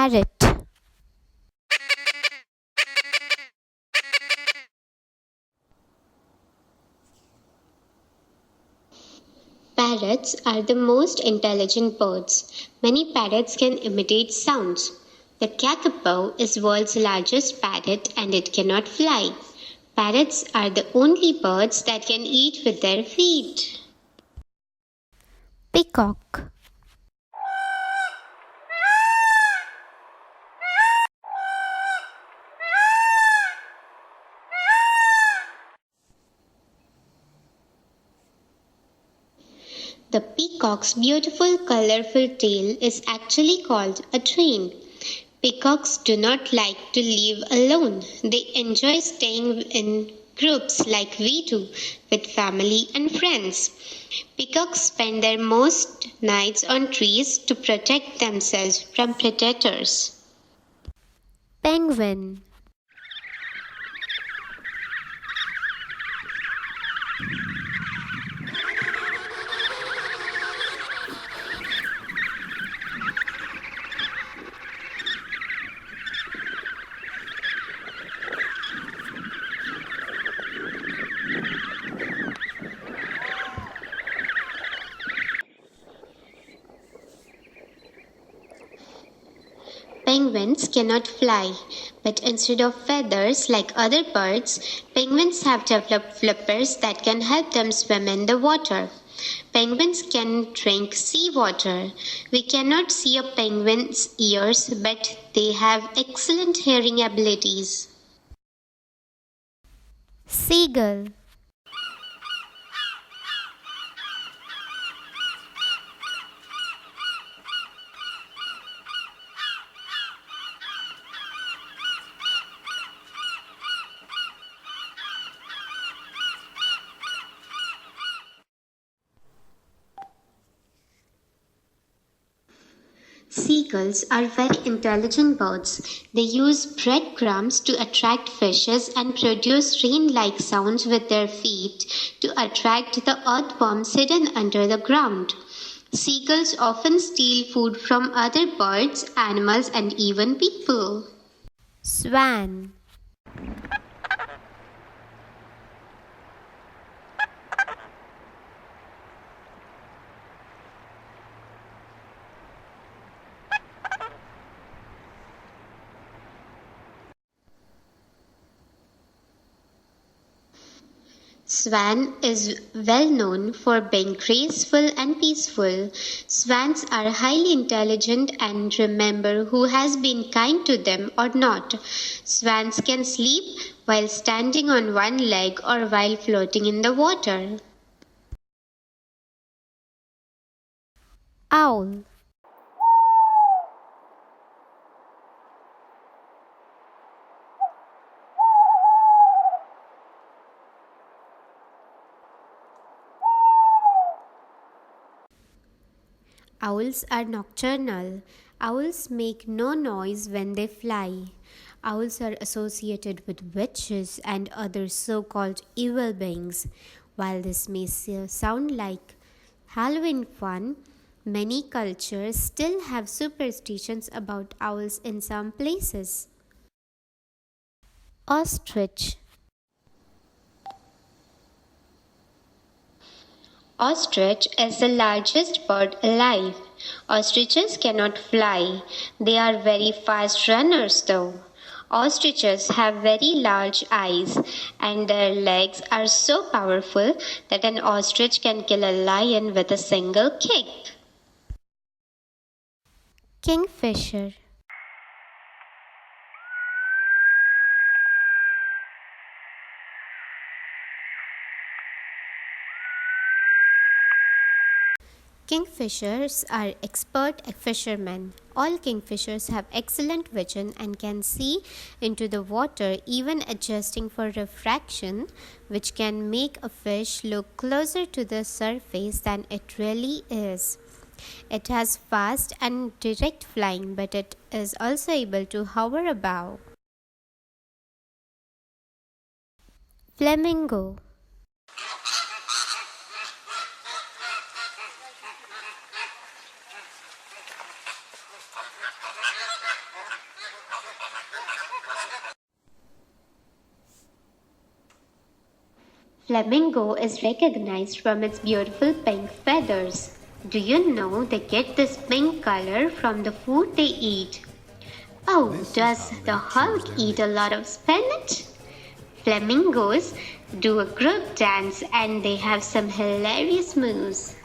Parrot. Parrots are the most intelligent birds. Many parrots can imitate sounds. The kakapo is world's largest parrot and it cannot fly. Parrots are the only birds that can eat with their feet. Peacock. The peacock's beautiful colorful tail is actually called a train. Peacocks do not like to live alone. They enjoy staying in groups like we do with family and friends. Peacocks spend their most nights on trees to protect themselves from predators. Penguin. Penguins cannot fly, but instead of feathers like other birds, penguins have developed flippers that can help them swim in the water. Penguins can drink seawater. We cannot see a penguin's ears, but they have excellent hearing abilities. Seagull. Seagulls are very intelligent birds. They use breadcrumbs to attract fishes and produce rain-like sounds with their feet to attract the earthworms hidden under the ground. Seagulls often steal food from other birds, animals, and even people. Swan. Swan is well known for being graceful and peaceful. Swans are highly intelligent and remember who has been kind to them or not. Swans can sleep while standing on one leg or while floating in the water. Owl. Owls are nocturnal. Owls make no noise when they fly. Owls are associated with witches and other so called evil beings. While this may sound like Halloween fun, many cultures still have superstitions about owls in some places. Ostrich. Ostrich is the largest bird alive. Ostriches cannot fly. They are very fast runners though. Ostriches have very large eyes and their legs are so powerful that an ostrich can kill a lion with a single kick. Kingfisher. Kingfishers are expert fishermen. All kingfishers have excellent vision and can see into the water, even adjusting for refraction, which can make a fish look closer to the surface than it really is. It has fast and direct flying, but it is also able to hover above. Flamingo. Flamingo is recognized from its beautiful pink feathers. Do you know they get this pink color from the food they eat? Oh, does the Hulk eat a lot of spinach? Flamingos do a group dance and they have some hilarious moves.